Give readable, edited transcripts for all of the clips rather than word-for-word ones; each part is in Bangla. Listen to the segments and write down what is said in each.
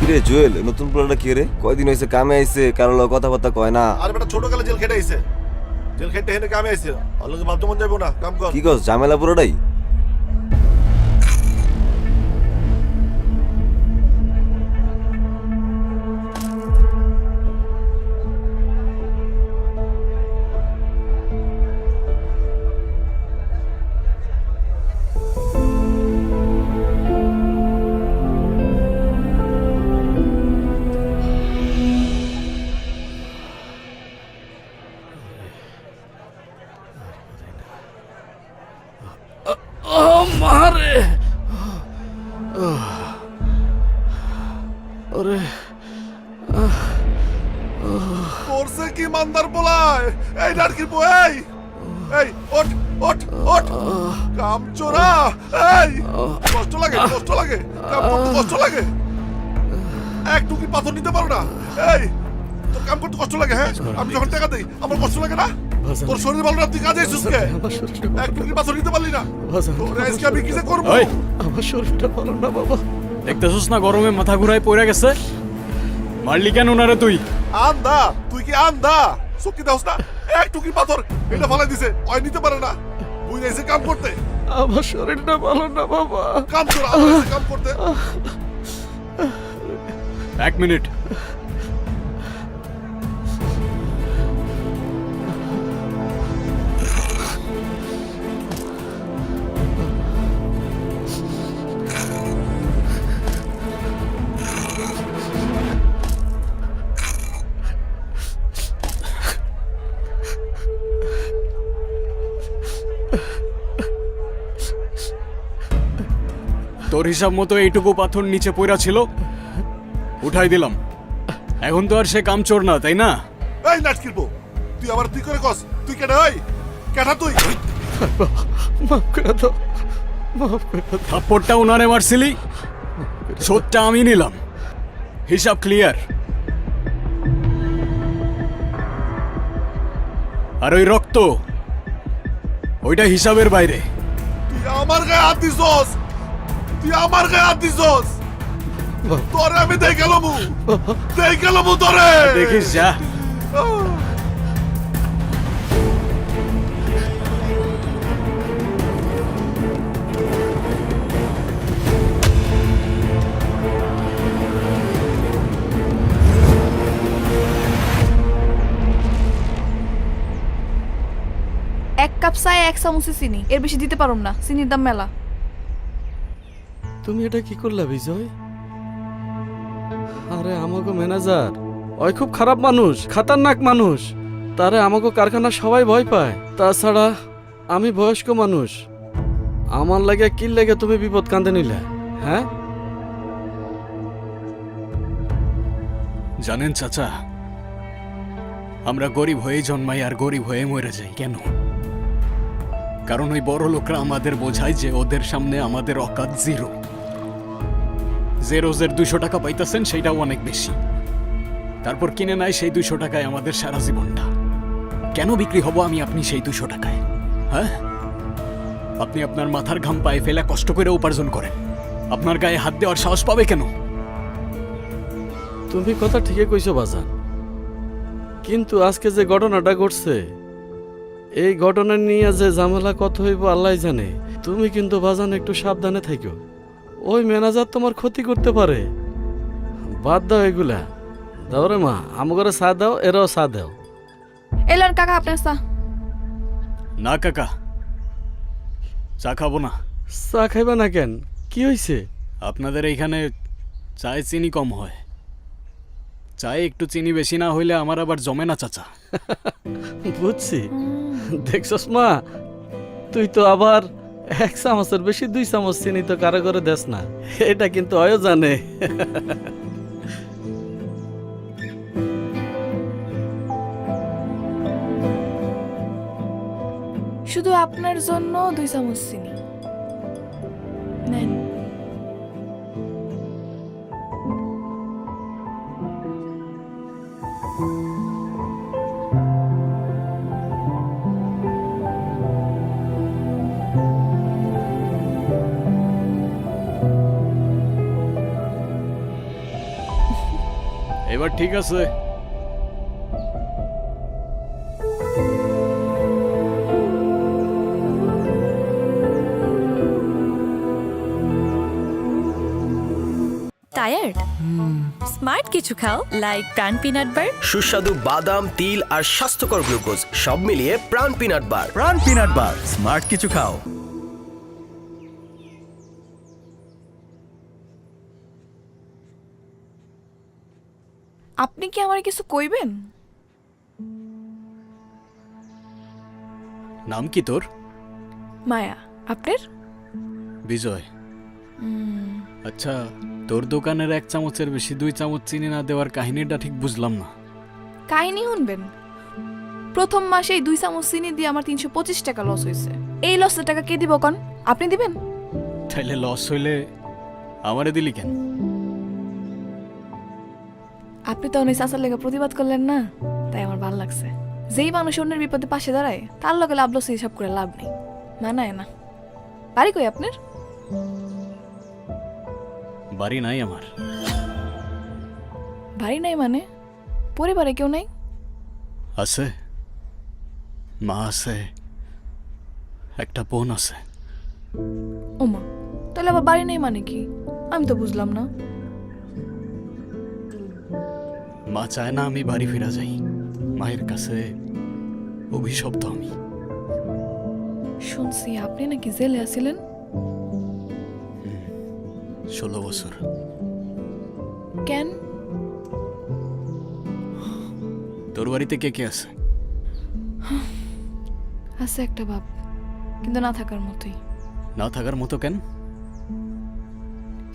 কিরে জুয়েল, নতুন পোলাটা কে রে? কয়দিন হয়েছে কামে আইছে, কারো লগে কথাবার্তা কয় না। আরে বেটা ছোট কালে জেল খেটে আইছে, জেল খেটে হেনে কামে আইছে, অলগে ভাবতে মন যাইবো না, কাম কর। কি কস, ঝামেলা পুরোটাই? মারে ওরে করছে কি মান্দার পোলায়, এই নাটকির বউ, এই এই ওঠ ওঠ ওঠ, কাম চোরা, এই কষ্ট লাগে, কষ্ট লাগে, কাম করতে কষ্ট লাগে, একটু কি পাথর নিতে পারো না? এই তোর কাম করতে কষ্ট লাগে? হ্যাঁ, আমি যখন টাকা দেই আমার কষ্ট লাগে না? তোর শরীর ভালো না, তুই কাজে এসেছিস কে? একটু কি পাথর নিতে পারলি না? তোর আজকে আমি কিসে করবো? আমার শরীরটা ভালো না বাবা। দেখতেছিস না গরমে মাথা ঘুরায় পড়ে গেছে? মারলি কেন ওনারে তুই? আন্দা, তুই কি আন্দা? চোখ কি দাওস না? একটু কি পাথর এটা ফালাই দিছে, ওই নিতে পারে না, বুঝে এসে কাম করতে। আমার শরীরটা ভালো না বাবা। কাম চোরা, আমার এসে কাম করতে। এক মিনিট। তোর হিসাব মতো এইটুকু পাথর নিচে পড়া ছিল, উঠাই দিলাম। এখন তো আর সে কামচোর না, তাই না? এই নাটকির বউ, তুই আবার তুই করে কস, তুই কেডা? ওই কেডা তুই? মাফ করে দাও, মাফ করে দাও। থাপ্পড়টা উনারে মারছিলি, শোধটা আমি নিলাম। হিসাব ক্লিয়ার। আর ওই রক্ত, ওইটা হিসাবের বাইরে। তুই আমার গায়ে হাত দিছস, তুই আমার গায়ে হাত দিছস, তোরে আমি দেখে লমু, দেখে লমু তোরে। দেখিস যা। এক কাপ চায় এক চামচে চিনি, এর বেশি দিতে পারুম না, চিনির দাম মেলা। তুমি এটা কি করলা বিজয়? আরে আমাকে ম্যানেজার, ওই খুব খারাপ মানুষ, খাতারনাক মানুষ। তারে আমাকে কারখানা সবাই ভয় পায়। তাছাড়া আমি বয়স্ক মানুষ, আমার লাগে কি লাগে তুমি বিপদ কাঁদে নিলে? হ্যাঁ জানেন চাচা, আমরা গরিব হয়ে জন্মাই আর গরিব হয়ে মরে যাই কেন? কারণ ওই বড় লোকরা আমাদের বোঝায় যে ওদের সামনে আমাদের অকাত জিরো। যে রোজের 200 টাকা পাইতেছেন সেইটাও অনেক বেশি, তারপর কিনে নেয় সেই 200 টাকায় আমাদের সারা জীবনটা। কেন বিক্রি হব আমি আপনি সেই 200 টাকায়? হ্যাঁ, আপনি আপনার মাথার ঘাম পায়ে ফেলে কষ্ট করে উপার্জন করেন, আপনার গায়ে হাত দেওয়ার সাহস পাবে কেন? তুমি কথা ঠিকই কইছো বাজান, কিন্তু আজকে যে ঘটনাটা ঘটছে, এই ঘটনা নিয়ে যে ঝামেলা কত হইব আল্লাহ জানে। তুমি কিন্তু বাজান একটু সাবধানে থাকো, ওই ম্যানেজার তোমার ক্ষতি করতে পারে। বাদ দাও এগুলা, দাও রে মা, আমগরে চা দাও, এরাও চা দাও। এলেন কাকা আপনার চা। না কাকা, চা খাবো না। চা খাইবা না কেন? কি হয়েছে? আপনাদের এইখানে চায়ে চিনি কম হয়, চায়ে একটু চিনি বেশি না হইলে আমার আবার জমে না চাচা। বুঝছি। দেখছস মা, তুই তো আবার 1 চামচের বেশি 2 চামচ চিনি তো কারো করে দেস না, এটা কিন্তু অয় জানে। শুধু আপনার জন্য 2 চামচ চিনি নেন। এবার ঠিক আছে। টায়ার্ড? স্মার্ট কিছু খাও, লাইক প্রাণ পিনাট বার। সুস্বাদু বাদাম, তিল আর স্বাস্থ্যকর গ্লুকোজ সব মিলিয়ে প্রাণ পিনাট বার। প্রাণ পিনাট বার, স্মার্ট কিছু খাও। আপনি কি আমার কিছু কইবেন? নাম কি তোর? মায়া। আপনার? বিজয়। আচ্ছা, তোর দোকানের 1 চামচের বেশি 2 চামচ চিনি না দেওয়ার কাহিনীটা ঠিক বুঝলাম না। কাহিনী শুনবেন? প্রথম মাসেই 2 চামচ চিনি দিয়ে আমার 325 টাকা লস হয়েছে। এই লসের টাকা কে দিব কোন? আপনি দিবেন? তাইলে লস হইলে আমারে দিলি কেন? আপনি তো অনেক চাচার লেগে প্রতিবাদ করলেন না, তাই আমার ভালো লাগছে। যেই মানুষ অন্যের বিপদে পাশে দাঁড়ায় তার লগে লাভ লস হিসাব করে লাভ নেই, মানায় না। বাড়ি কই আপনার? বাড়ি নাই আমার। বাড়ি নাই মানে? পরিবারে কেউ নাই? আছে, মা আছে, একটা বোন আছে। ওমা, তাহলে আবার বাড়ি নেই মানে কি? আমি তো বুঝলাম না। মা চায় না আমি বাড়ি ফিরা যাই। মায়ের কাছে অভিশপ্ত আমি। শুনছি আপনি নাকি জেলে আছিলেন? 16 বছর। কেন? তোর বাড়িতে কে কে আছে? আছে একটা বাপ, কিন্তু না থাকার মতোই। না থাকার মতো কেন?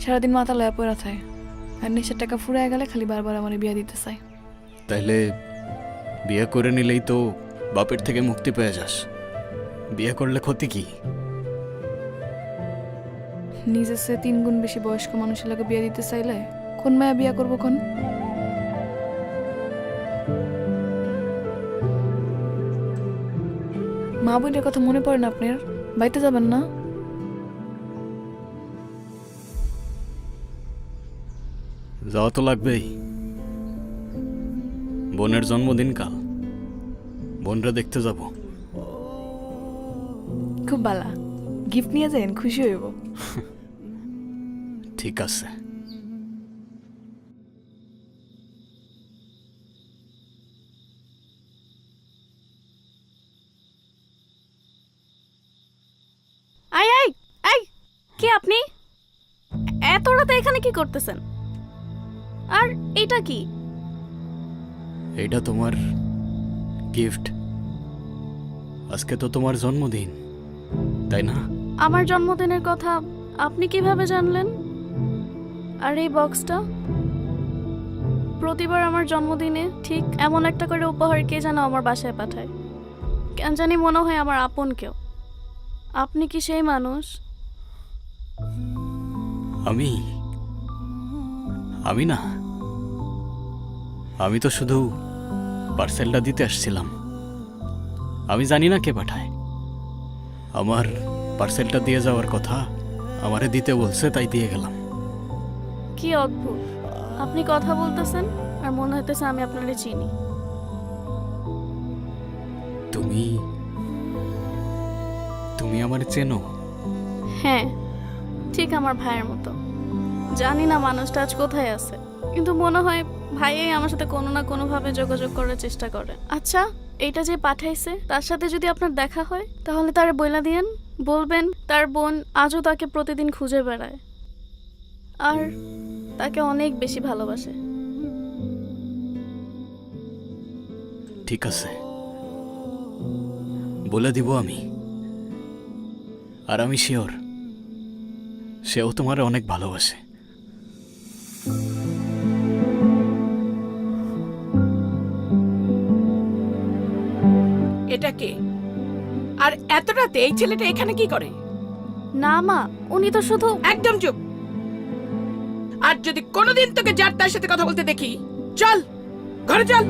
সারাদিন মাথা লয়া পড়া থাকে, আর নেশার টাকা ফুরায় গেলে খালি বারবার আমার বিয়া দিতে চায়। তাইলে বিয়ে করে নিলেই তো বাপের থেকে মুক্তি পেয়ে যাস। বিয়ে করলে ক্ষতি কি? নিজের চেয়ে 3 গুণ বেশি বয়স্ক মানুষের লাগে বিয়া দিতে চাইলে কোন মায়া বিয়া করবো কোন? মা বোনের কথা মনে পড়ে না আপনার? বাড়িতে যাবেন না? যাওয়া তো লাগবেই। বোনের জন্মদিন কাল, বোনরা দেখতে যাব। খুব বালা, গিফট নিয়ে যান, খুশি হইব। ঠিক আছে। আই আই আই, কে আপনি? এত রাতে এখানে কি করতেছেন? আর এটা কি? এটা তোমার গিফট। আজকে তো তোমার জন্মদিন, তাই না? আমার জন্মদিনের কথা আপনি কিভাবে জানলেন? আর এই বক্সটা? প্রতিবার আমার জন্মদিনে ঠিক এমন একটা করে উপহার কে যেন আমার বাসায় পাঠায়। কেন জানি মনে হয় আমার আপন কেউ। আপনি কি সেই মানুষ? আমি আমি না, আমি তো শুধু পার্সেলটা দিতে আসছিলাম। আমি জানি না কে পাঠায়। আমার পার্সেলটা দিয়ে যাওয়ার কথা, আমারে দিতে বলছে, তাই দিয়ে গেলাম। কি অদ্ভুত, আপনি কথা বলতেছেন আর মনে হইতেছে আমি আপনারে চিনি। তুমি তুমি আমার চেনো? হ্যাঁ, ঠিক আমার ভাইয়ের মতো। জানি না মানুষটা আজ কোথায় আছে, কিন্তু মনে হয় ভাইয়াই আমার সাথে কোনো না কোনোভাবে যোগাযোগ করার চেষ্টা করে। আচ্ছা, এইটা যে পাঠাইছে তার সাথে যদি আপনার দেখা হয় তাহলে তারে বইলা দিয়েন, বলবেন তার বোন আজও তাকে প্রতিদিন খুঁজে বেড়ায় আর তাকে অনেক বেশি ভালোবাসে। ঠিক আছে, বলে দিব আমি। আর আমি শিওর সেও তোমার অনেক ভালোবাসে। এটা কে? আর এত রাতে এই ছেলেটা এখানে কি করে? না মা, উনি তো শুধু... একদম চুপ। আর যদি কোনোদিন তোকে যার তার সাথে কথা বলতে দেখি, চল ঘরে চল।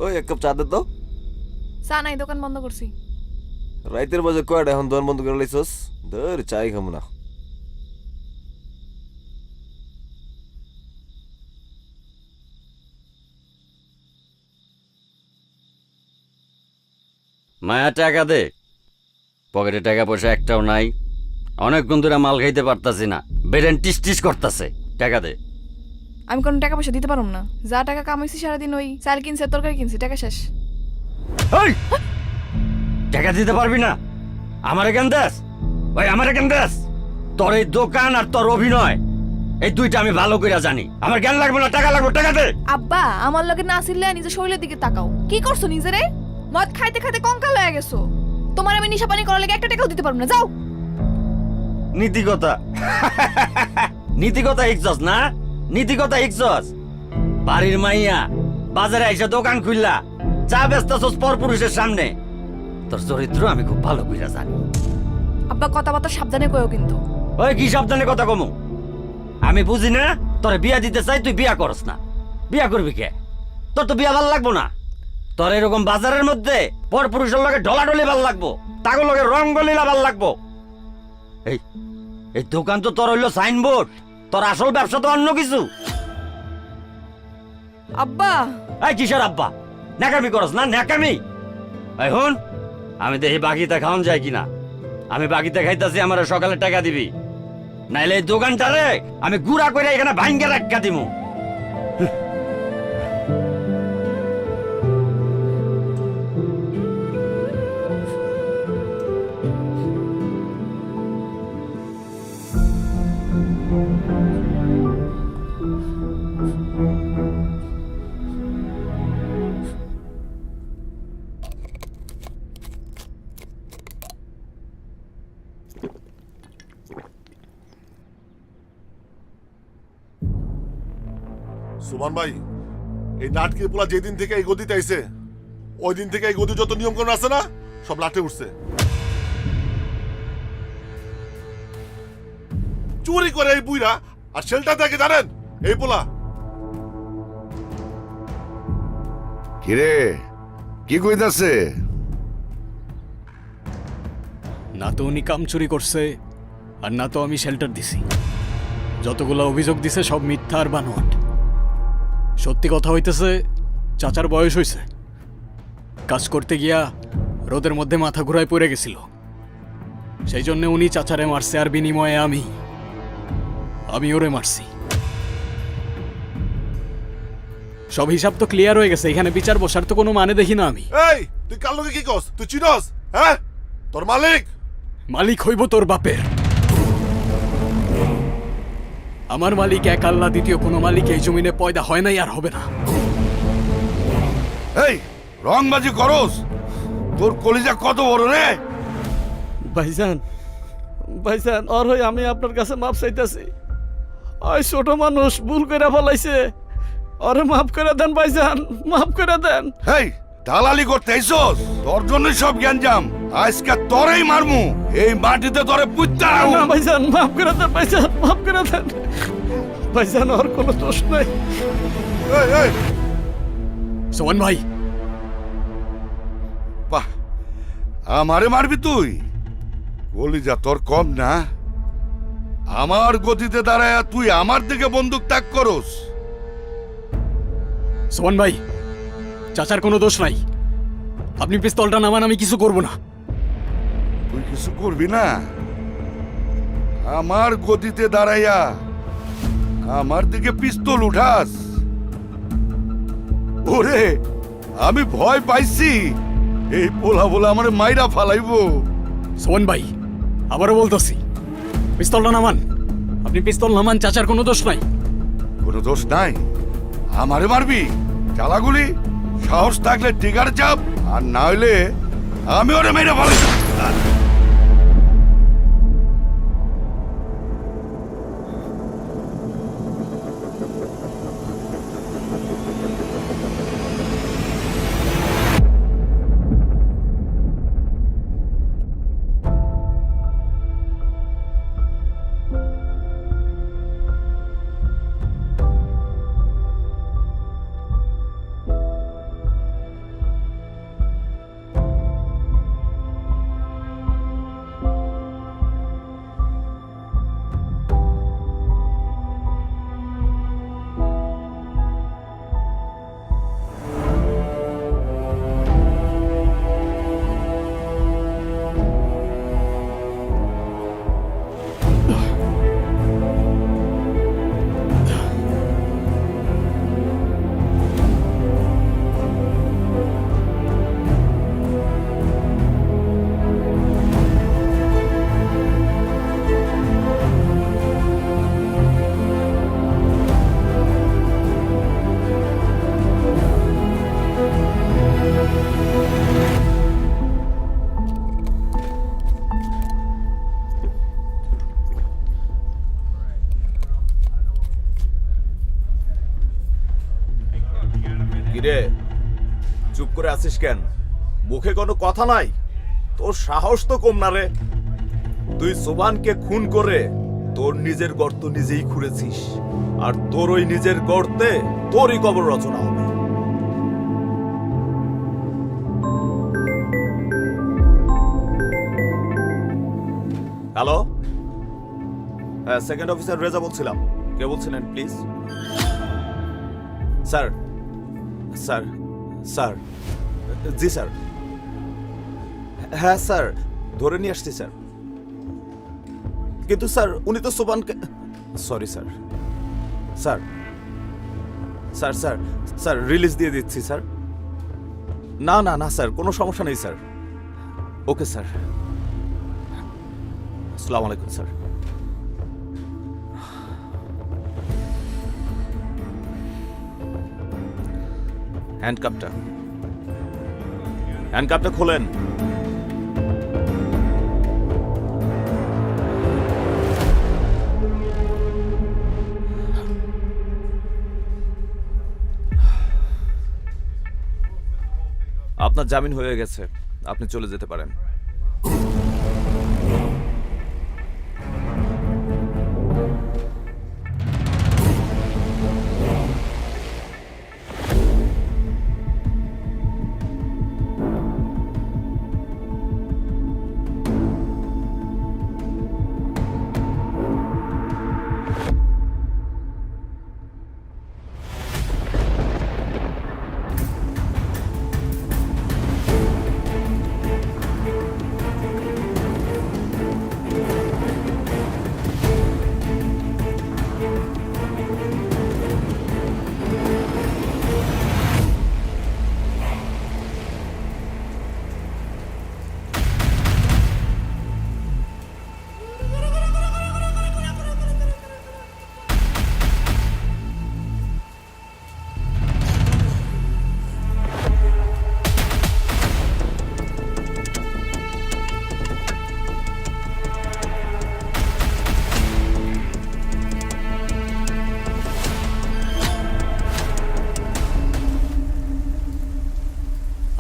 ওই এক কাপ চা দে তো। চা নাই, দোকান বন্ধ করছি। রাইতের বাজে কয়টা এখন দোকান বন্ধ করে লাইছস? ধর চাই খাবো না। মায়া টাকা দে। পকেটে টাকা পয়সা একটাও নাই, অনেকক্ষণ ধরে মাল খাইতে পারতাছি না, বেরেন টিস টিস করতেছে। টাকা দে। আমি কোনো টাকা পয়সা দিতে পারবো না। যা টাকা কামাইছি সারাদিন ওই চাল কিনছে, তরকারি কিনছি, টাকা শেষ। ওই টাকা দিতে পারবি না? আমার কেন দেশ? ওই আমার কেন দেশ? তোর এই দোকান আর তোর অভিনয়, এই দুইটা আমি ভালো করে জানি। আমার জ্ঞান লাগবে না, টাকা লাগবে, টাকা দে। আব্বা, আমার লগে না আসলে নিজের শরীরের দিকে তাকাও। কি করছো নিজেরে? মদ খাইতে খাইতে কঙ্কাল হয়ে গেছো। তোমার আমি নিশা পানি করার লেগে একটা টাকাও দিতে পারবো না, যাও। নীতিকতা নীতিকতা ইকছস না? নীতিকতা ইকছস? বাড়ির মাইয়া বাজারে এসে দোকান খুললা, চা বেচতেছস পরপুরুষের সামনে। তোর চরিত্র আমি খুব ভালো করে জানি। আব্বা, কথাবার্তা সাবধানে কইও কিন্তু। ওই কি সাবধানে কথা কমু? আমি বুঝি না তোরে বিয়া দিতে চাই, তুই বিয়া করস না। বিয়া করবি কে? তোর তো বিয়া ভাল লাগবো না। তোর এরকম বাজারের মধ্যে পরপুরুষের লগে ঢলাঢলি ভাল লাগবো, তাগো লগে রঙ্গলীলা ভাল লাগবো। এই এই দোকান তো তোর হইলো সাইনবোর্ড, তোর আসল ব্যবসা তো অন্য কিছু। আব্বা, এই কিসের আব্বা? ন্যাকামি করস না? ন্যাকামি? এখন আমি দেখি বাকিতে খাওয়ান যায় কিনা। আমি বাকিতে খাইতাছি, আমার সকালে টাকা দিবি, নাইলে এই দোকানটারে আমি গুড়া করে এখানে ভাঙ্গে রাখা দিমু। সুমন ভাই, এই নাটকের পোলা যেদিন থেকে এই গদিতে আইছে, ওই দিন থেকে এই গদি যত নিয়ম কানুন আছে না, সব লাটে উঠছে। চুরি করে এই বুইরা, আর শেলটা থেকে জানেন এই পোলা। কিরে, কি কইতাছে? না তো উনি কাম চুরি করছে, আর না তো আমি শেল্টার দিছি। যতগুলো অভিযোগ দিছে সব মিথ্যা আর বানোয়াট। সত্যি কথা হইতেছে, চাচার বয়স হইছে, কাজ করতে গিয়া রোদের মধ্যে মাথা ঘুরায় পড়ে গেছিল। সেই জন্য উনি চাচারে মারছে, আর বিনিময়ে আমি ওরে মারছি। সব হিসাব তো ক্লিয়ার হয়ে গেছে, এখানে বিচার বসার তো কোনো মানে দেখি না আমি। এই তুই কার লগে কি কস? তুই চিনস? হ্যাঁ, তোর মালিক। মালিক হইব তোর বাপের। আমার মালিক এক আল্লাহ, দ্বিতীয় কোনো মালিক এই জমিনে পয়দা হয় নাই আর হবে না। এই রংবাজি করস? তোর কলিজা কত বড় রে? ভাইজান, ভাইজান, ওর হয়ে আমি আপনার কাছে মাপ চাইতেছি। ওই ছোট মানুষ ভুল করে ফেলাইছে, ওরে মাফ করে দেন ভাইজান, মাফ করে দেন। এই দালালি করতে আইছস? তোর জন্যই সব জ্ঞানজাম। আজকে তোরেই মারমু, এই মাটিতে তোরে পুঁততে না রাখবো। ভাইজান, মাফ করে দেন ভাইজান, মাফ করে দেন ভাইজান, ওর কোনো দোষ নাই। এই এই সোহান ভাই, বাহ, আমারে মারবি তুই? কলিজা তোর কম না? আমার গতিতে দাঁড়ায় তুই আমার দিকে বন্দুক তাক করস? সোহান ভাই, চাচার কোনো দোষ নাই। আপনি পিস্তলটা নামান, আমি কিছু করব না। তুই কিছু করবি না? আমার গতিতে দাঁড়াইয়া আমার দিকে পিস্তল উঠাস? ওরে, আমি ভয় পাইছি, এই পোলা বলে আমার মাইরা ফালাইবো। সোহান ভাই, আবারও বলতেছি, পিস্তলটা নামান। আপনি পিস্তল নামান, চাচার কোনো দোষ নাই। কোনো দোষ নাই? আমারে মারবি? চালাগুলি সাহস থাকলে টিকার চাপ, আর না হইলে আমি ওরে মেরে ফেলাই। চুপ করে আছিস কেন? মুখে কোনো কথা নাই? তোর সাহস তো কম না রে। তুই সোবানকে খুন করে তোর নিজের গর্ত নিজেই খুঁড়েছিস, আর তোর ওই নিজের গর্তে তোরই কবর রচনা হবে। হ্যালো, হ্যাঁ, সেকেন্ড অফিসার রেজা বলছিলাম। কে বলছিলেন প্লিজ? স্যার, স্যার, স্যার, জি স্যার, হ্যাঁ স্যার, ধরে নিয়ে আসছি স্যার। কিন্তু স্যার উনি তো সোবানকে, sorry sir, sir, sir, sir, sir release দিয়ে দিচ্ছি স্যার। না না না স্যার, কোনো সমস্যা নেই স্যার। ওকে স্যার, আসসালামু আলাইকুম স্যার। হ্যান্ডকাপটা খোলেন। আপনার জামিন হয়ে গেছে, আপনি চলে যেতে পারেন।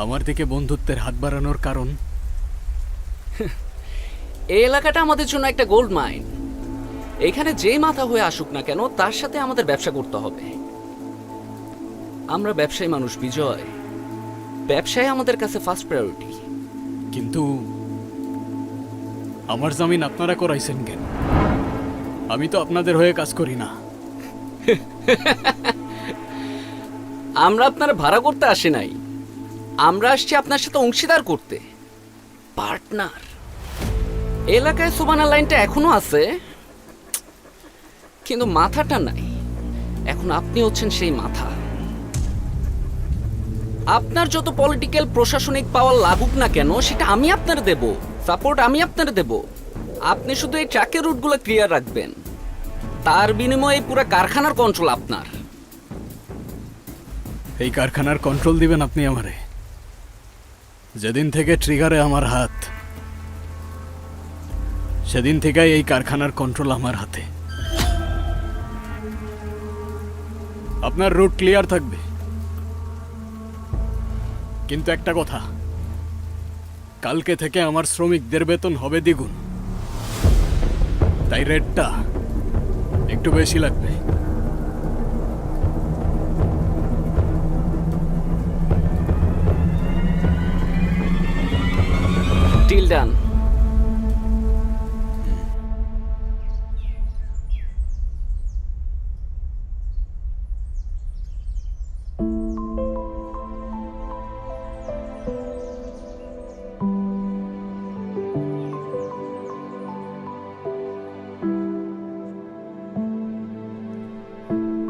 আমার দিকে বন্ধুত্বের হাত বাড়ানোর কারণ? এই এলাকাটা আমাদের জন্য একটা গোল্ড মাইন। এখানে যে মাথা হয়ে আসুক না কেন, তার সাথে আমাদের ব্যবসা করতে হবে। আমরা ব্যবসায়ী মানুষ বিজয়, ব্যবসায় আমাদের কাছে ফার্স্ট প্রায়োরিটি। কিন্তু আমার জামিন আপনারা করাইছেন কেন? আমি তো আপনাদের হয়ে কাজ করি না। আমরা আপনার ভাড়া করতে আসি নাই, আমরা আসছি আপনার সাথে অংশীদার করতে, পার্টনার। এলাকায় সোবানা লাইনটা এখনো আছে, কিন্তু মাথাটা নাই। এখন আপনি হচ্ছেন সেই মাথা। আপনার যত পলিটিক্যাল প্রশাসনিক পাওয়ার লাগুক না কেন, সেটা আমি আপনার দেব, সাপোর্ট আমি আপনার দেব। আপনি শুধু এই ট্রাকের রুটগুলো ক্লিয়ার রাখবেন, তার বিনিময়ে পুরো কারখানার কন্ট্রোল আপনার। এই কারখানার কন্ট্রোল দিবেন আপনি আমারে? যেদিন থেকে ট্রিগারে আমার হাত, সেদিন থেকে এই কারখানার কন্ট্রোল আমার হাতে। আপনার রুট ক্লিয়ার থাকবে, কিন্তু একটা কথা, কালকে থেকে আমার শ্রমিকদের বেতন হবে দ্বিগুণ, তাই রেটটা একটু বেশি লাগবে। Deal done.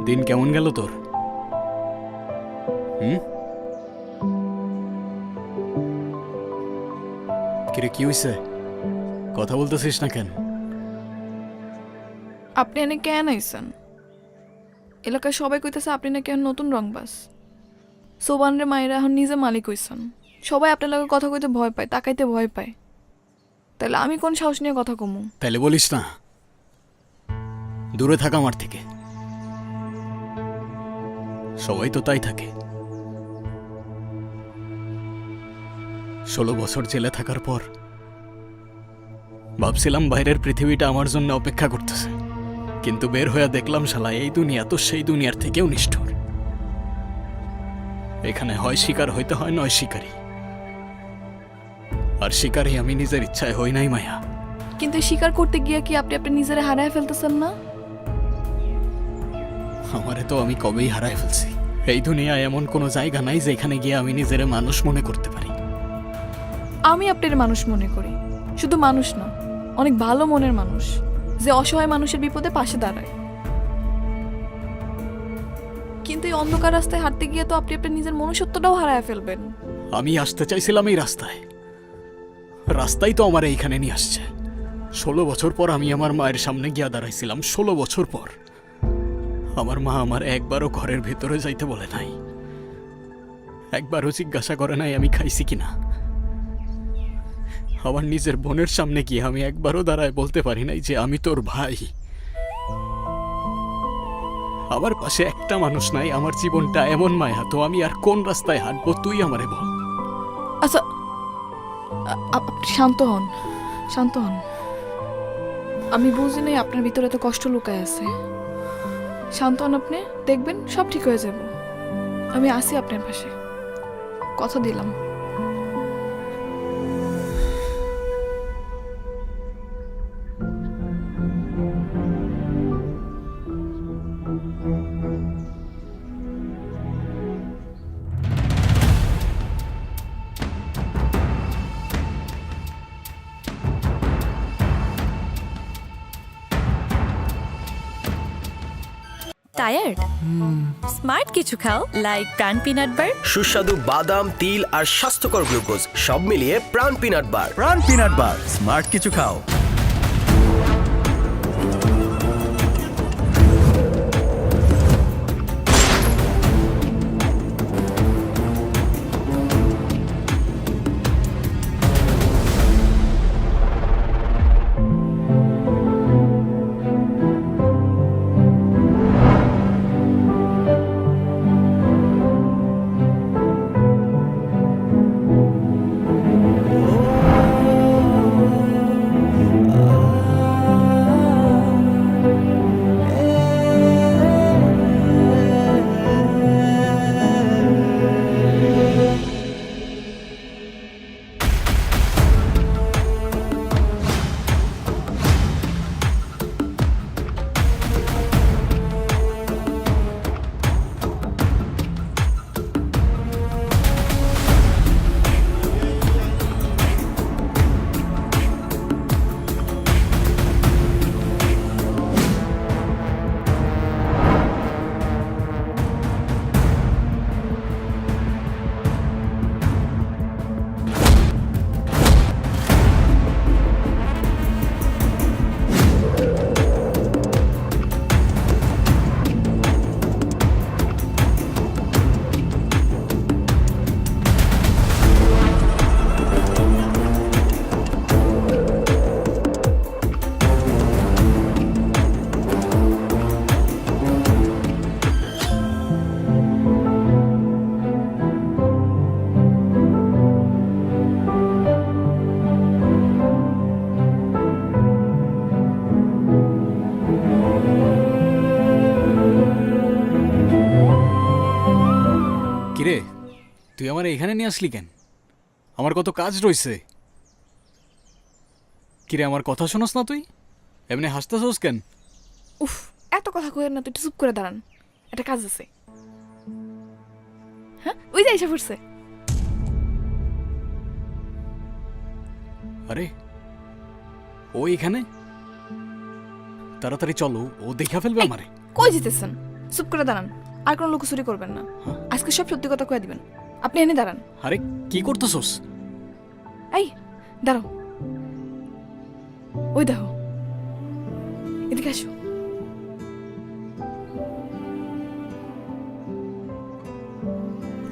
দিন কেমন গেল তোর? কিরে, কি হইছে? কথা বলতেছিস না কেন? আপনি এনে কেন আইছেন? এলাকায় সবাই কইতেছে আপনি নাকি এখন নতুন রংবাজ। সোবানরে মায়েরা এখন নিজে মালিক হইছেন। সবাই আপনার লগে কথা কইতে ভয় পায়, তাকাইতে ভয় পায়। তাহলে আমি কোন সাহস নিয়ে কথা কমু? তাহলে বলিস না দূরে থাকা আমার থেকে। সবাই তো তাই থাকে। 16 বছর জেলে থাকার পর ভাবছিলাম বাইরের পৃথিবীটা আমার জন্য অপেক্ষা করতেছে, কিন্তু বের হয়ে দেখলাম শালা এই দুনিয়া তো সেই দুনিয়ার থেকেও নিষ্ঠুর। এখানে হয় শিকার হইতে হয় নয় শিকারী, আর শিকারী আমি নিজের ইচ্ছায় হই নাই মায়া। কিন্তু স্বীকার করতে গিয়ে কি আপনি আপনি নিজেরা হারায় ফেলতেছেন না? আমারে তো আমি কবেই হারায় ফেলছি। এই দুনিয়ায় এমন কোনো জায়গা নাই যেখানে গিয়ে আমি নিজেরে মানুষ মনে করতে পারি। আমি আপনার মানুষ মনে করি, শুধু মানুষ না, অনেক ভালো মনের মানুষ, যে অসহায় মানুষের বিপদে পাশে দাঁড়ায়। কিন্তু এই অন্ধকার রাস্তায় হাঁটতে গিয়ে তো আপনি আপনার নিজের মনুষ্যত্বটাও হারায় ফেলবেন। আমি আসতে চাইছিলাম এই রাস্তায়, রাস্তাই তো আমার এইখানে নিয়ে আসছে। 16 বছর পর আমি আমার মায়ের সামনে গিয়া দাঁড়াইছিলাম। 16 বছর পর আমার মা আমার একবারও ঘরের ভেতরে যাইতে বলে নাই, একবারও জিজ্ঞাসা করে নাই আমি খাইছি কিনা। আমার নিজের বোনের সামনে গিয়ে আমি একবারও দাঁড়ায় বলতে পারি নাই যে আমি তোর ভাই। আমার পাশে একটা মানুষ নাই। আমার জীবনটা এমন মায়া, তো আমি আর কোন রাস্তায় হাঁটবো তুই আমারে বল। আচ্ছা, আপনি শান্ত হন, শান্ত হন। আমি বুঝি নাই আপনার ভিতরে তো কষ্ট লুকায় আছে। শান্ত হন আপনি, দেখবেন সব ঠিক হয়ে যাব। আমি আসি আপনার পাশে, কথা দিলাম। টায়ার্ড? স্মার্ট কিছু খাও, লাইক প্রাণ পিনাট বার। সুস্বাদু বাদাম, তিল আর স্বাস্থ্যকর গ্লুকোজ সব মিলিয়ে প্রাণ পিনাট বার। প্রাণ পিনাট বার, স্মার্ট কিছু খাও। কিরে, তুই আমার এখানে নিয়ে আসলি কেন? আমার কত কাজ রয়েছে। কিরে, আমার কথা শোনস না তুই? এমনি হাসতেছস কেন? উফ, এত কথা কইেন না তো, একটু চুপ করে দাঁড়ান, একটা কাজ আছে। হ্যাঁ, ওই যে এসে পড়ছে। আরে ও এখানে? তাড়াতাড়ি চলো, ও দেখা ফেলবে আমারে। কই যেতেছেন? চুপ করে দাঁড়ান, আর কোনো লুকোচুরি করবেন না। আজকে সব সত্যি কথা কয়ে দিবেন। আপনি এনে দাঁড়ান। আরে কি করতেছস? এই দাঁড়াও, ওই দেখো, এদিকে আসো।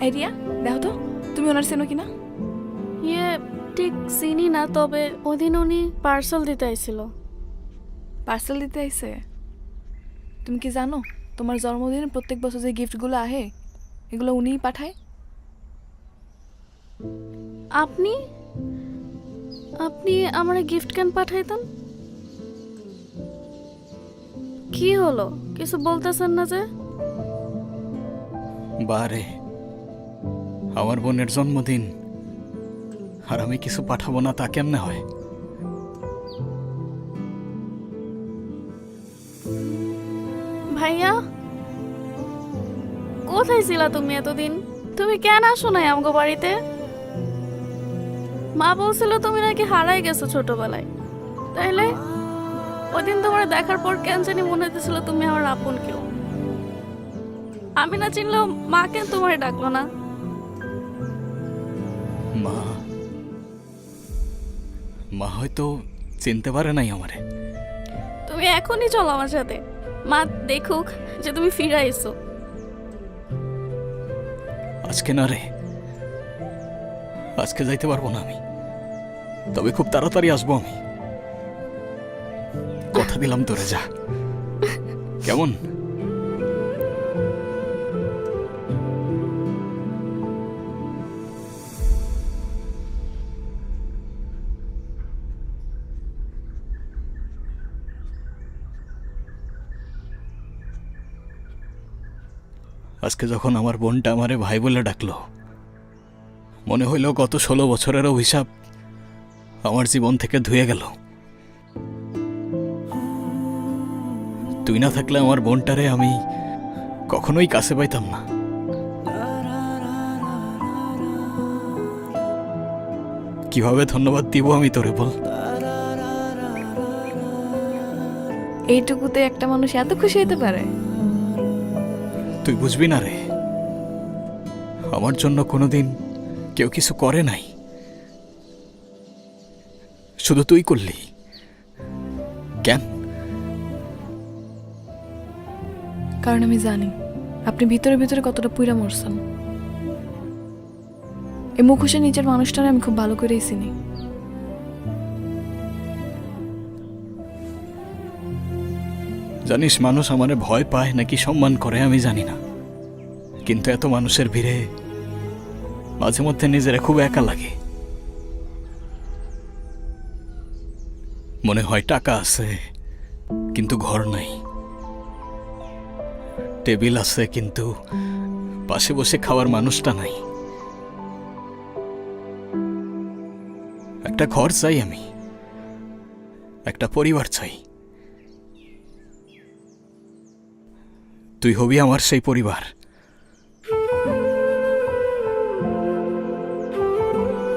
এই রিয়া, দেখো তো তুমি ওনার চেনো কিনা? ইয়ে, ঠিক চিনি না, তবে ওদিন উনি পার্সেল দিতে আইছিল। পার্সেল দিতে আইছে? তুমি কি জানো তোমার জন্মদিনে প্রত্যেক বছর যে গিফটগুলো আহে এগুলো উনিই পাঠায়? আপনি আপনি আমার গিফট কেন পাঠাইতেন? কি হলো, কিছু বলতেছেন না যে? বারে, আমার বোনের জন্মদিন আর আমি কিছু পাঠাবো না তা কেমনে হয়? ভাইয়া, কোথায় ছিলা তুমি এতদিন? তুমি কেন আসো নাই আমগো বাড়িতে? মা বলছিল তুমি নাকি হারাই গেছো ছোটবেলায়। তাইলে ওদিন তোমার দেখার পর কেন জানি মনে হতেছিল তুমি আমার আপন কেউ। আমি না চিনলেও মা কেন তোমার ডাকলো না? মা মা হয়তো চিনতে পারে নাই আমারে। তুমি এখনই চলো আমার সাথে, মা দেখুক যে তুমি ফিরে এসো। আজকে না রে, আজকে যাইতে পারবো না আমি, তবে খুব তাড়াতাড়ি আসবো আমি। কথা দিলাম তোরে, যা কেমন? আজকে যখন আমার বোনটা আমারে ভাই বলে ডাকলো, মনে হইল গত 16 বছরের অভিশাপ আমার জীবন থেকে ধুয়ে গেল। তুই না থাকলে আমার বোনটারে আমি কখনোই কাছে পাইতাম না। কিভাবে ধন্যবাদ দিব আমি তোরে বল? এইটুকুতে একটা মানুষ এত খুশি হতে পারে? তুই বুঝবি না রে, আমার জন্য কোনোদিন কেউ কিছু করে নাই, শুধু তুই করলি। কেন? কারণ আমি জানি আপনি ভিতরে ভিতরে কতটা পুইরা মরছেন। এই মুখোশে নিজের মানুষটারে আমি খুব ভালো করেই চিনি। জানিস, মানুষ আমারে ভয় পায় নাকি সম্মান করে আমি জানি না, কিন্তু এত মানুষের ভিড়ে মাঝে মধ্যে নিজেরা খুব একা লাগে। মনে হয় টাকা আছে কিন্তু ঘর নাই, টেবিল আছে কিন্তু পাশে বসে খাওয়ার মানুষটা নাই। একটা ঘর চাই আমি, একটা পরিবার চাই। তুই হবি আমার সেই পরিবার।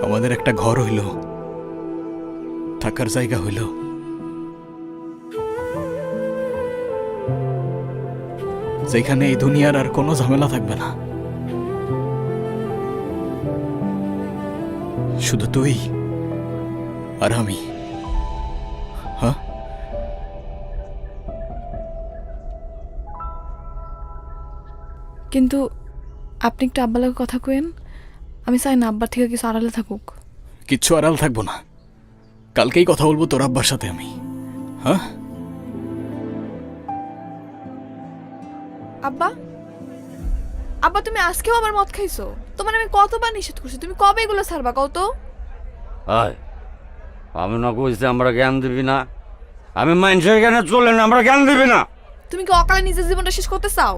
আমাদের একটা ঘর হইল, থাকার জায়গা হইল, যেখানে এই দুনিয়ার আর কোনো ঝামেলা থাকবে না, শুধু তুই আর আমি। হ্যাঁ, কিন্তু আপনি একটু আব্বালাকে কথা কইেন। আমি চাই না আব্বার থেকে কিছু আড়ালে থাকুক। কিচ্ছু আড়াল থাকবো না, কালকেই কথা বলবো তোর আব্বার সাথে আমি। হ্যাঁ আব্বা, আব্বা তুমি আজকেও আমার মদ খাইছো? তোমার আমি কতবার নিষেধ করছি, তুমি কবে এগুলো ছাড়বা কত? আমি না কইছি আমরা জ্ঞান দিবি না? আমি মানুষের জ্ঞানে চলে না, আমরা জ্ঞান দিবি না। তুমি কি অকালে নিজের জীবনটা শেষ করতে চাও?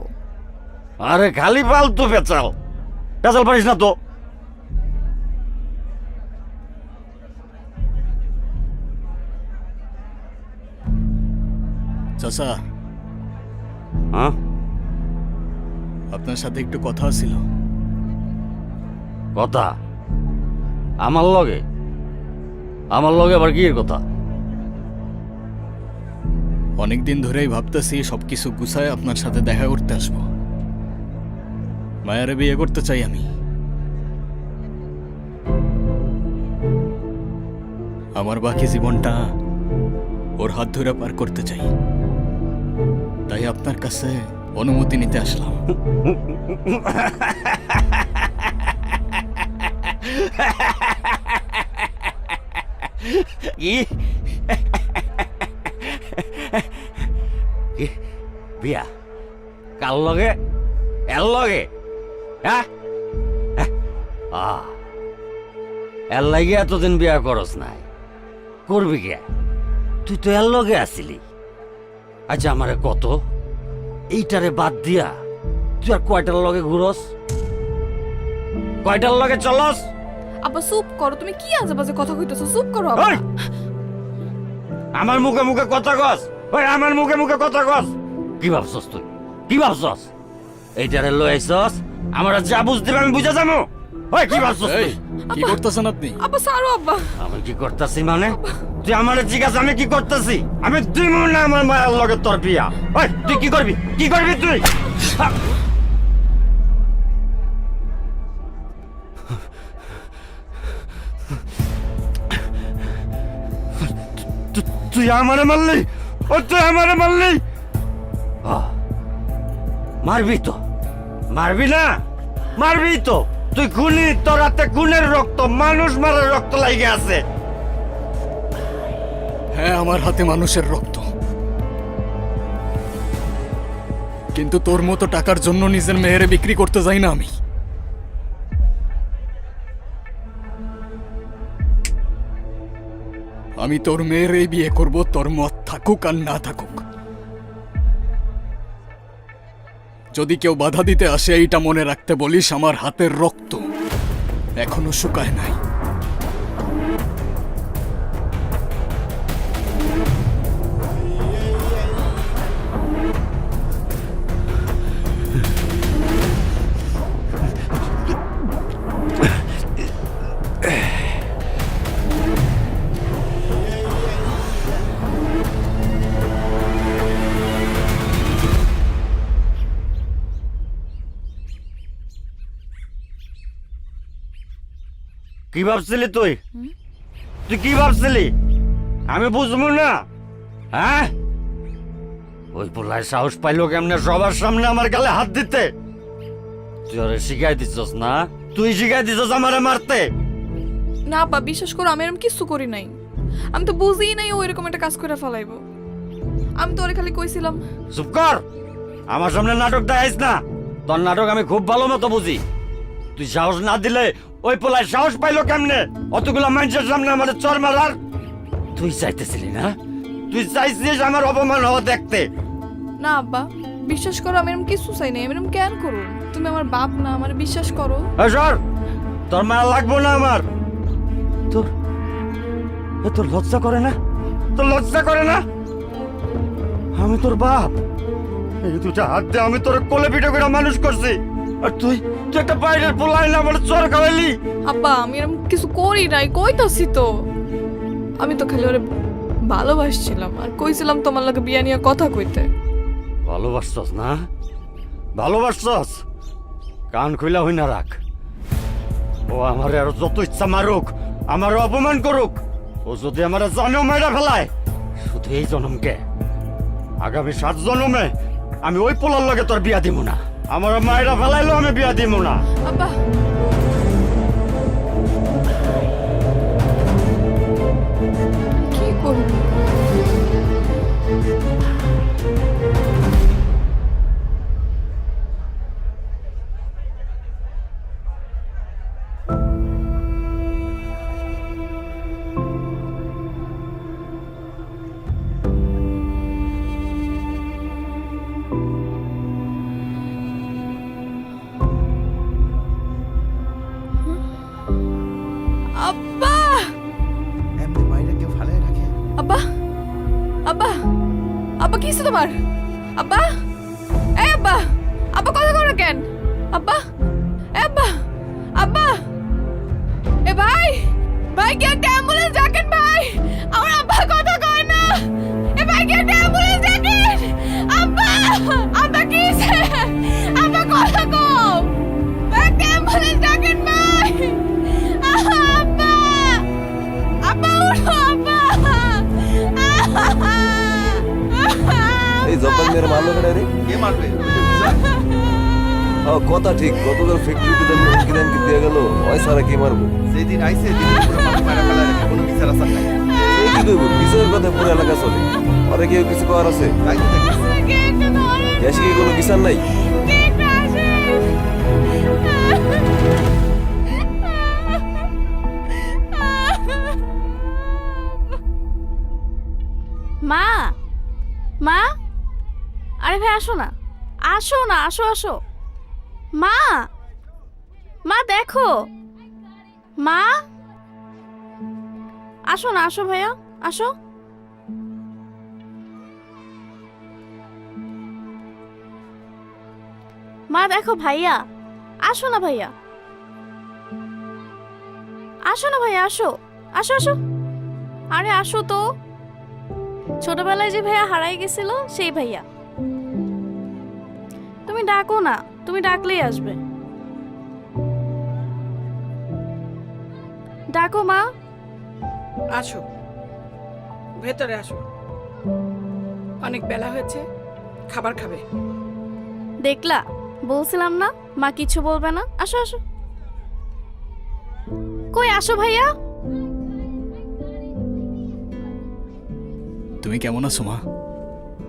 আরে খালি ফালতু পেঁচাল পেঁচাল পারিস না তো। চাচা, হ্যাঁ, আপনার সাথে একটু কথা ছিল। কথা? আমার লগে? আমার লগে আবার কি এর কথা? অনেকদিন ধরেই ভাবতেছি সবকিছু গুছায় আপনার সাথে দেখা করতে আসবো। মায়ারে বিয়ে করতে চাই আমি। আমার বাকি জীবনটা ওর হাত ধরে পার করতে চাই, তাই আপনার কাছে অনুমতি নিতে আসলাম। কি বিয়া? কার লগে? এর লগে? হ্যাঁ, এর লাগে এতদিন বিয়া করস নাই, করবি কে? তুই তো এর লগে আসিলি। আচ্ছা আমারে কত, এইটারে বাদ দিয়া তুই আর কয়টার লগে ঘুরস, কয়টার লগে চলস? আব্বা চুপ করো, তুমি কি আজে বাজে কথা কইতেছো? চুপ করো আব্বা। ওই! আমার মুখে মুখে কথা কস, ওই আমার মুখে মুখে কথা কস। কি ভাবছস তুই, কি ভাবছস? এইটারে লই আইছস, আমার যা বুঝতে আমি বুঝা যাবো। ওই কি ভাবছস তুই? কি করতেছেন আপনি? আব্বা সারো আব্বা। আমি কি করতেছি মানে? তুই আমার জিজ্ঞাসা আমি কি করতেছি? আমি দিব না আমার মায়ের লগে তোর বিয়া। ওই তুই কি করবি, কি করবি তুই? তুই আমারে মারলি, ও তুই আমারে মারলি। মারবি তো, মারবি না, মারবি তো। তুই খুনি, তোর হাতে খুনের রক্ত, মানুষ মারার রক্ত লাগে আছে। হ্যাঁ, আমার হাতে মানুষের রক্ত, কিন্তু তোর মতো টাকার জন্য নিজের মেয়েরে বিক্রি করতে যাই না আমি। আমি তোর মেয়েরে বিয়ে করব, তোর মত থাকুক আর না থাকুক। যদি কেউ বাধা দিতে আসে, এইটা মনে রাখতে বলিস, আমার হাতের রক্ত এখনো শুকায় নাই। কি ভাবছিলি তুই, তুই কি ভাবছিলি আমি বুঝবো না? হ্যাঁ, ওই পোলায় সাহস পাইলো কেমনে সবার সামনে আমার গালে হাত দিতে? তুই ওরে শিখাই দিছস না, তুই শিখাই দিছস আমারে মারতে। না আব্বা বিশ্বাস করো, আমি এরকম কিছু করি নাই। আমি তো বুঝিই নাই ও এরকম একটা কাজ করে ফেলাইবো। আমি তো ওরে খালি কইছিলাম। চুপ কর, আমার সামনে নাটক দেখাইস না। তোর নাটক আমি খুব ভালো মতো বুঝি। তুই সাহস না দিলে ওই পোলায় সাহস পাইলো কেমনে অতগুলা মানুষের সামনে আমাদের চর মারার? তুই চাইতেছিলি না, তুই চাইছিস আমার অপমান হওয়া দেখতে। না আব্বা বিশ্বাস করো, আমি এরকম কিছু চাই নাই। আমি এরকম কেন করো? তুমি আমার বাপ না, আমার বিশ্বাস করো। সর, তোর মায়া লাগবো না আমার। তোর তোর লজ্জা করে না, তোর লজ্জা করে না? আমি তোর বাপ, এই দুটা হাত দিয়ে আমি তোর কোলে পিঠে করে মানুষ করছি, আর তুই তুই একটা বাইরের পোলাই না বলে চর খাওয়াইলি। আব্বা আমি এরকম কিছু করি নাই, কইতাছি তো। আমি তো খালি ওরে ভালোবাসছিলাম আর কইছিলাম তোমার লাগে বিয়া নিয়ে কথা কইতে। ভালোবাসছস না, ভালোবাসছস? কান খুইলা হই না রাখ। ও আমার আর যত ইচ্ছা মারুক, আমার অপমান করুক, ও যদি আমার জানো মেয়েরা ফেলায়, শুধু এই জন্মকে, আগামী 7 জন্মে আমি ওই পোলার লগে তোর বিয়া দিব না। আমার মায়েরা ফেলাইলো আমি বিয়া দিব না। আব্বা কি করব? আব্বা এমনি মাইরা কেউ ফালায় রাখে? আব্বা আব্বা আব্বা কি হইছে তোমার? আব্বা এই আব্বা, আব্বা কথা কও না কেন? আব্বা এ আব্বা, আব্বা এ ভাই, ভাই কি একটা অ্যাম্বুলেন্স ডাকেন ভাই, আমার আব্বা কথা কয় না। এ ভাই কি একটা অ্যাম্বুলেন্স ডাকেন। আব্বা আব্বা কি হইছে? আব্বা কথা কও, ভাই একটা অ্যাম্বুলেন্স ডাকেন ভাই। আব্বা আব্বা উঠো আব্বা। এই জব্বার মেয়ের মারলো কেন রে? কে মারবে? কথা ঠিক, গতকাল ফ্যাক্টরিতে কি দিয়ে গেল, ওই সারা কি মারবো? যেদিন আইছে দিন পুরো মানুষ মারা ফেলায় রাখে, কোনো বিচার আসার নাই। এই কি করবো? বিচারের কথা পুরো এলাকা চলে, আরে কেউ কিছু করার আছে? তাইতে থাকিস। দেশে কি কোনো বিচার নাই? মা মা আরে ভাই আসো না, আসো না, আসো আসো। মা মা দেখো, মা আসো না, আসো ভাইয়া আসো। মা দেখো ভাইয়া, আসো না ভাইয়া, আসো না ভাইয়া, আসো আসো আসো। আরে আসো তো, ছোটবেলায় যে ভাইয়া হারাই গেছিল সেই ভাইয়া। তুমি ডাকো না, তুমি ডাকলেই আসবে। ডাকো মা। আসো, ভেতরে আসো, অনেক বেলা হয়েছে, খাবার খাবে। দেখলা, বলছিলাম না মা কিছু বলবে না। আসো আসো। কই আসো ভাইয়া। তুমি কেমন আছো মা?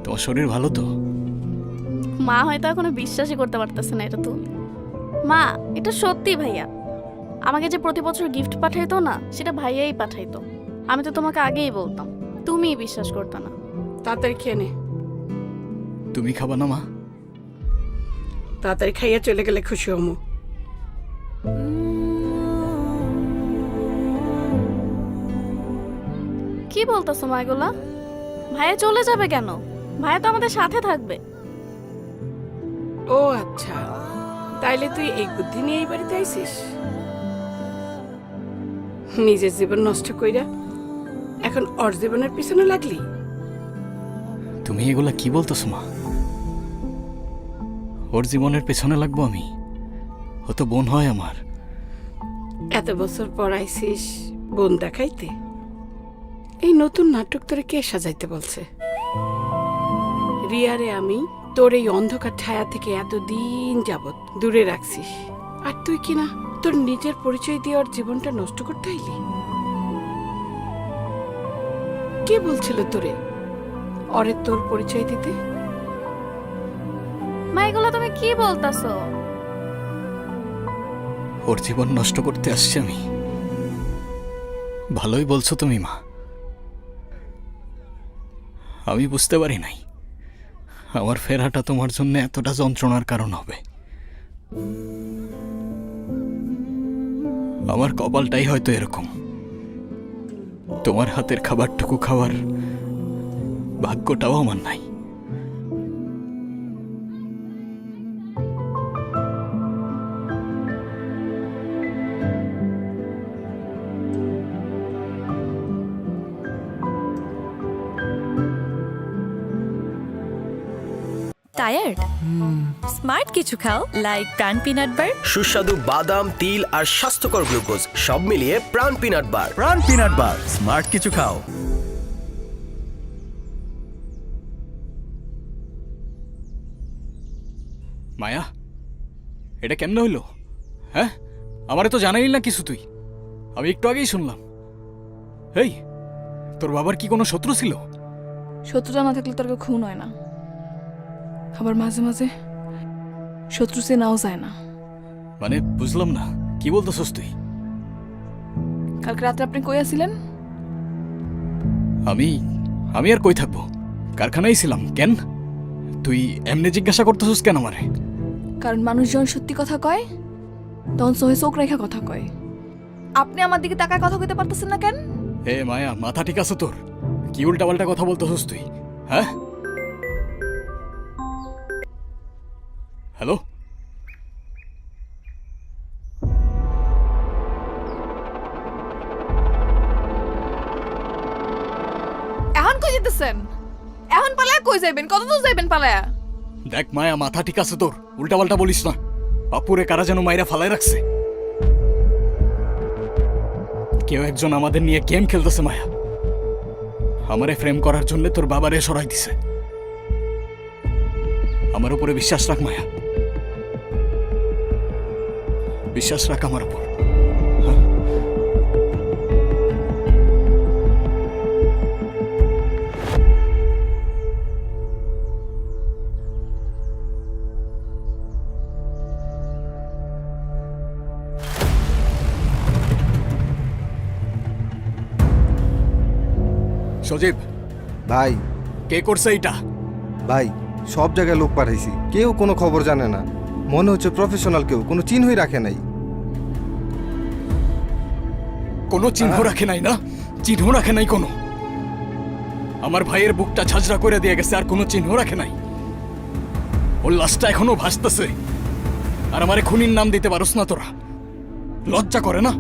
তোমার শরীর ভালো তো? মা হয়তো এখনো বিশ্বাসই করতে পারতেছে না এটা। তো মা, এটা সত্যি ভাইয়া। আমাকে যে প্রতি বছর গিফট পাঠাইতো না, সেটা ভাইয়াই পাঠাইতো। আমি তো তোমাকে আগেই বলতাম, তুমিই বিশ্বাস করতে না। তাড়াতাড়ি খেয়ে নে। তুমি খাবা না মা? তাড়াতাড়ি খাইয়া চলে গেলে খুশি হমু। কি বলতেছো মা এগুলা? ভাইয়া চলে যাবে কেন? ভাইয়া তো আমাদের সাথে থাকবে। ও আচ্ছা, তাইলে তুই এই বুদ্ধি নিয়ে এই বাড়িতে আইছিস? নিজের জীবন নষ্ট কইরা এখন ওর জীবনের পিছনে লাগলি? তুমি এগুলা কি বলতেছো মা? ওর জীবনের পেছনে লাগবো আমি? ও তো বোন হয় আমার। এত বছর পর আইছিস বোন দেখাইতে? এই নতুন নাটক তোরে কে সাজাইতে বলছে? রিয়ারে আমি তোর এই অন্ধকার ছায়া থেকে এতদিন যাবত দূরে রাখছিস, আর তুই কিনা তোর নিজের পরিচয় দিয়ে ওর জীবনটা নষ্ট করতে আইলি? কে বলছিল তোরে ওরে তোর পরিচয় দিতে? মা এগুলা তুমি কি বলতাছো? ওর জীবন নষ্ট করতে আসছি আমি? ভালোই বলছো তুমি মা। আমি বুঝতে পারি নাই আমার ফেরাটা তোমার জন্য এতটা যন্ত্রণার কারণ হবে। আমার কপালটাই হয়তো এরকম। তোমার হাতের খাবারটুকু খাওয়ার ভাগ্যটাও আমার নাই। টায়ার্ড? স্মার্ট কিছু খাও, লাইক প্রাণ পিনাট বার। সুস্বাদু বাদাম, তিল আর স্বাস্থ্যকর গ্লুকোজ সব মিলিয়ে প্রাণ পিনাট বার। প্রাণ পিনাট বার, স্মার্ট কিছু খাও। মায়া, এটা কেমনে হইল? হ্যাঁ, আমারে তো জানাইলি না কিছু তুই। আমি একটু আগেই শুনলাম। এই, তোর বাবার কি কোনো শত্রু ছিল? শত্রুতা না থাকলে তোর খুন হয় না, আবার মাঝে মাঝে শত্রু সে নাও যায় না। মানে বুঝলাম না, কি বলতেছস তুই? কালকে রাত্রে আপনি কই আছিলেন? আমি আর কই থাকবো? কারখানায় ছিলাম। কেন তুই এমনি জিজ্ঞাসা করতেছস কেন আমারে? কারণ মানুষ যখন সত্যি কথা কয় তখন সহে চোখ রেখা কথা কয়। আপনি আমার দিকে তাকায় কথা কইতে পারতেছেন না কেন? এ মায়া, মাথা ঠিক আছে তোর? কি উল্টা পাল্টা কথা বলতেছস তুই? হ্যাঁ, হ্যালো? এখন কই যেতেছেন? এখন পালায়া কই যাইবেন? কত দূর যাইবেন পালায়া? দেখ মায়া, মাথা ঠিক আছে তোর? উল্টা পাল্টা বলিস না। বাপুরে কারা যেন মাইরা ফালায় রাখছে। কেউ একজন আমাদের নিয়ে গেম খেলতেছে মায়া। আমারে ফ্রেম করার জন্য তোর বাবারে সরাই দিছে। আমার উপরে বিশ্বাস রাখ মায়া, বিশ্বাস রাখ আমার উপর। সজীব, ভাই কে করছে এটা? ভাই সব জায়গায় লোক পাঠাইছি, কেউ কোনো খবর জানে না। মনে হচ্ছে প্রফেশনাল কেউ, কোনো চিহ্নই রাখে নাই। কোনো চিহ্ন রাখে নাই না? চিহ্ন রাখে নাই কোনো? আমার ভাইয়ের বুকটা ঝাঁঝরা করে দিয়ে গেছে, আর কোনো চিহ্ন রাখে নাই? ওর লাশটা এখনো ভাসতেছে, আর আমারে খুনির নাম দিতে পারোস না তোরা? লজ্জা করে না?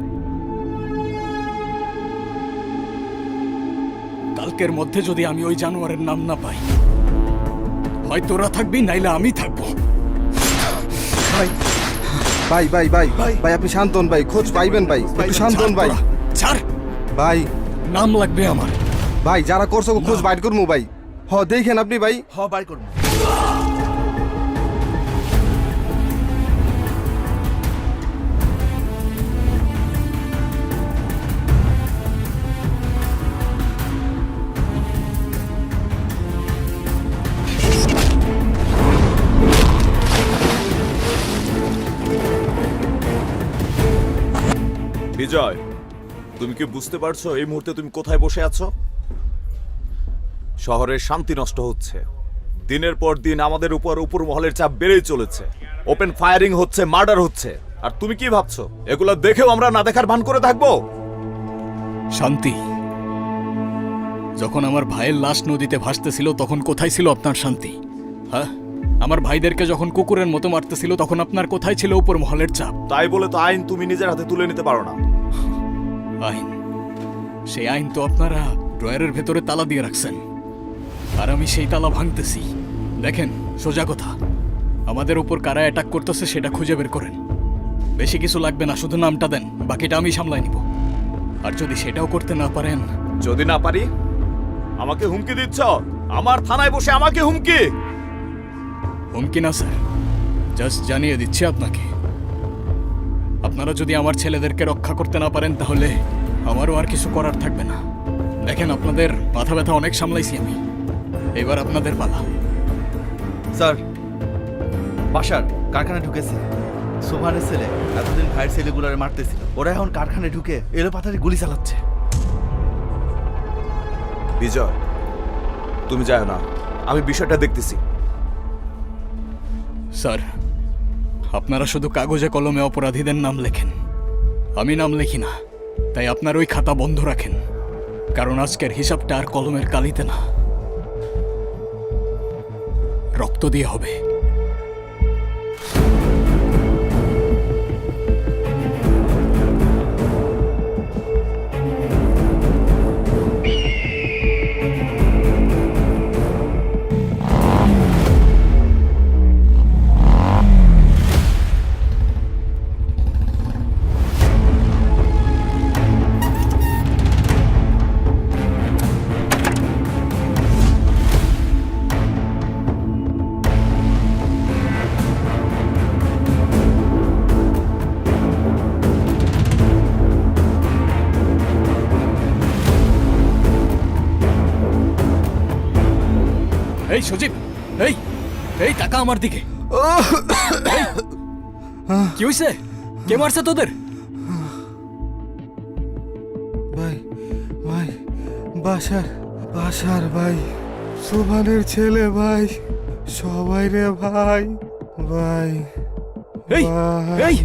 কালকের মধ্যে যদি আমি ওই জানোয়ারের নাম না পাই, হয় তোরা থাকবি নাইলে আমি থাকবো। ভাই ভাই ভাই ভাই ভাই আপনি শান্ত হন ভাই, খোঁজ পাইবেন ভাই, একটু শান্ত হন ভাই। ছাড় ভাই, নাম লাগবে আমার। ভাই যারা করছো খোঁজ বাইর করবো ভাই। হ দেখেন আপনি ভাই। হ বাই করবো। বিজয়, তুমি কি বুঝতে পারছো এই মুহূর্তে তুমি কোথায় বসে আছো? শহরের শান্তি নষ্ট হচ্ছে, দিনের পর দিন আমাদের উপর মহলের চাপ বেড়েই চলেছে, ওপেন ফায়ারিং হচ্ছে, মার্ডার হচ্ছে, আর তুমি কি ভাবছো এগুলো দেখেও আমরা না দেখার ভান করে থাকবো? শান্তি? যখন আমার ভাইয়ের লাশ নদীতে ভাসতেছিল তখন কোথায় ছিল আপনার শান্তি? হ্যাঁ, আমার ভাইদেরকে যখন কুকুরের মতো মারতেছিল তখন আপনার কোথায় ছিল উপর মহলের চাপ? তাই বলে তো আইন তুমি নিজের হাতে তুলে নিতে পারো না। আইন? সেই আইন তো আপনারা ড্রয়ারের ভেতরে তালা দিয়ে রাখছেন, আর আমি সেই তালা ভাঙতেছি। দেখেন, সোজা কথা, আমাদের উপর কারা অ্যাটাক করতেছে সেটা খুঁজে বের করেন। বেশি কিছু লাগবে না, শুধু নামটা দেন, বাকিটা আমি সামলাই নিব। আর যদি সেটাও করতে না পারেন? যদি না পারি? আমাকে হুমকি দিচ্ছ? আমার থানায় বসে আমাকে হুমকি? হুমকি না স্যার, জাস্ট জানিয়ে দিচ্ছি আপনাকে, আপনারা যদি আমার ছেলেদেরকে রক্ষা করতে না পারেন তাহলে আমারও আর কিছু করার থাকবে না। দেখেন, আপনাদের মাথা ব্যথা অনেক সামলাইছি আমি, এবার আপনাদের পালা। স্যার, বাসার কারখানায় ঢুকেছে। সোভানের ছেলে এতদিন ভাইয়ের ছেলেগুলোরে মারতেছিল, ওরা এখন কারখানায় ঢুকে এলো পাথারি গুলি চালাচ্ছে। বিজয়, তুমি যাও না, আমি বিষয়টা দেখতেছি। স্যার, আপনারা শুধু কাগজে কলমে অপরাধীদের নাম লেখেন, আমি নাম লিখি না। তাই আপনার ওই খাতা বন্ধ রাখেন, কারণ আজকের হিসাবটা আর কলমের কালিতে না, রক্ত দিয়ে হবে। এই সজীব, এই এই টাকা আমার দিকে। এই, কি হইছে? কে মারছে তোদের? ভাই ভাই বাসার ভাই, সোভানের ছেলে ভাই, সবাই রে ভাই। ভাই এই এই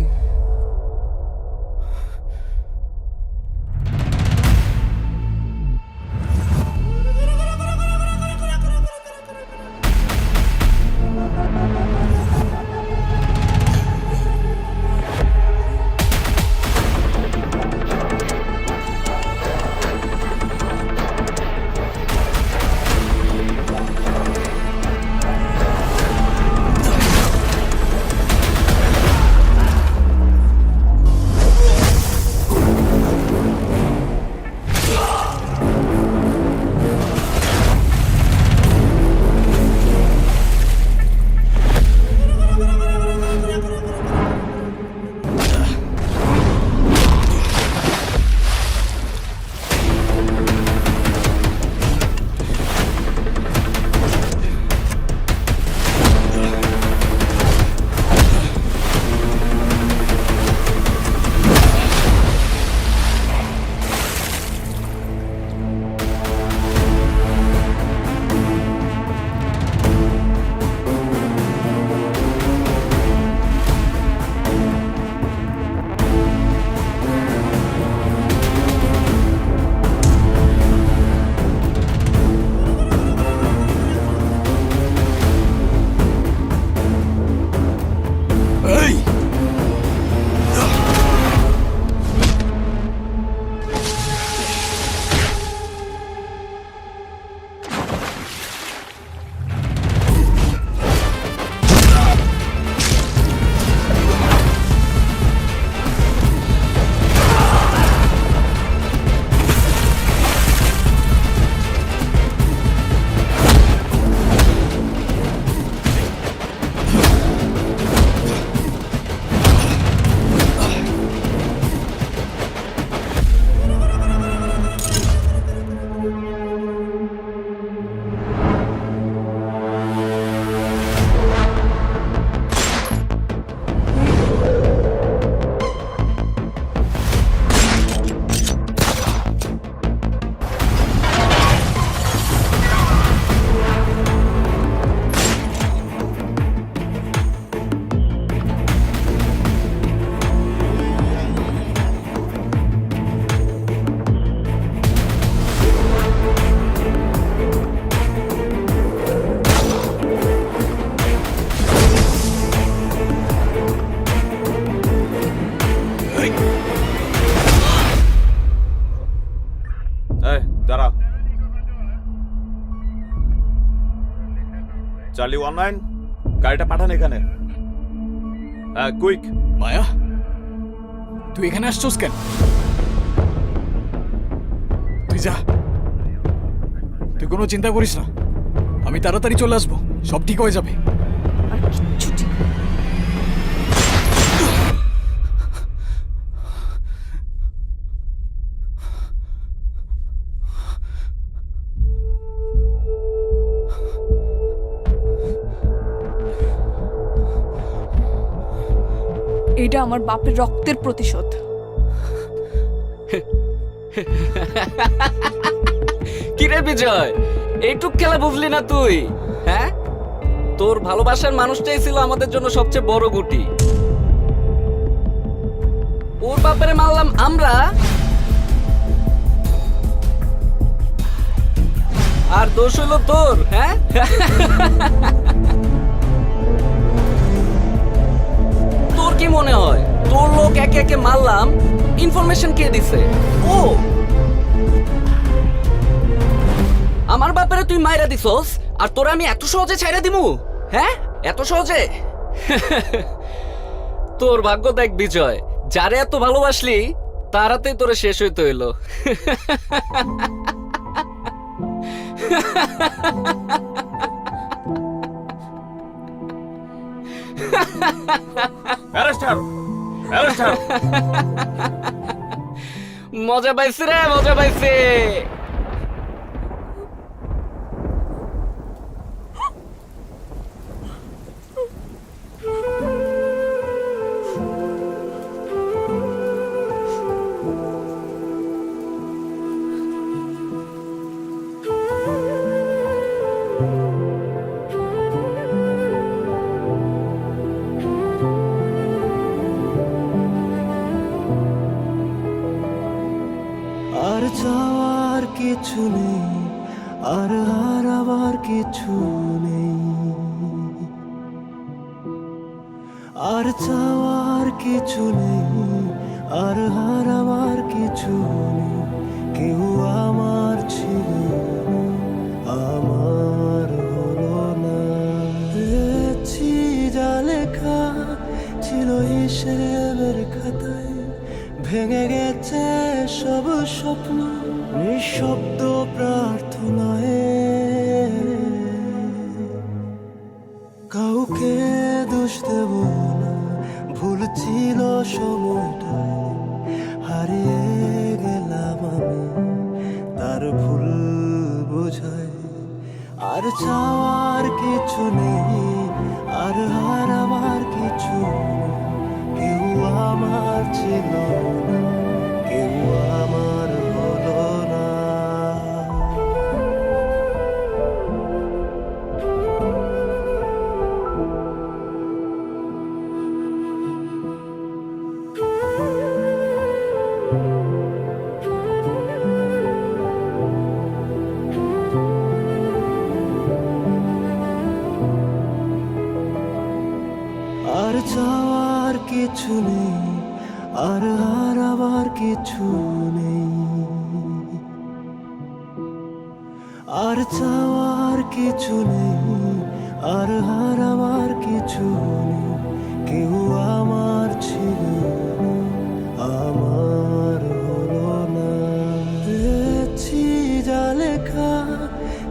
চার্লি 19 গাড়িটা পাঠান এখানে। হ্যাঁ কুইক। মায়া তুই এখানে আসছোস কেন? তুই যা, তুই কোনো চিন্তা করিস না, আমি তাড়াতাড়ি চলে আসবো, সব ঠিক হয়ে যাবে। এটা আমার বাপের রক্তের প্রতিশোধ। কিরে বিজয়, এইটুক খেলা বুঝলি না তুই? হ্যাঁ, তোর ভালোবাসার মানুষটাই ছিল আমাদের জন্য সবচেয়ে বড় গুটি। ওর বাপেরে মারলাম আমরা, আর দোষ হলো তোর। হ্যাঁ, তোর কি মনে হয় তোর লোক একে একে মারলাম, ইনফরমেশন কে দিছে? ও আমার বাপেরে তুই মাইরা দিছস, আর তোরা আমি এত সহজে ছাইরা দিমু? হ্যাঁ, এত সহজে? তোর ভাগ্য দেখ বিজয়, যারে এত ভালোবাসলি তারাতেই তোরে শেষ হইতে হইলো। মজা পাইছি রে, মজা পাইছি। আর যাওয়ার কিছু নেই, আর হারাবার কিছু নেই, আর যাওয়ার কিছু নেই, আর হারাবার কিছু নেই। কেউ আমার ছিল আমার হলো না, পেয়েছি যা লেখা ছিল হিসেবের খাতায়, ভেঙে গেছে সব স্বপ্ন নিঃশব্দ প্রার্থনায়। কাউকে দোষ দেব না, ভুল ছিল সময়টায়, হারিয়ে গেলাম আমি তার ভুল বোঝায়। আর চাওয়ার কিছু নেই, আর হারাবার কিছু নেই। কেউ আমার ছিল না, কেউ আমার হলো না। আর চাওয়ার কিছু নেই, আর হারাবার কিছু নেই, আর চাওয়ার কিছু নেই, আর হারাবার কিছু নেই। কেউ আমার ছিল আমার হলো না, পেয়েছি যা লেখা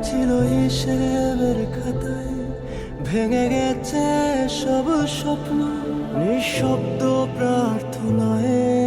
ছিল হিসেবের খাতায়, ভেঙে গেছে সব স্বপ্ন নিঃশব্দ প্রার্থনায়।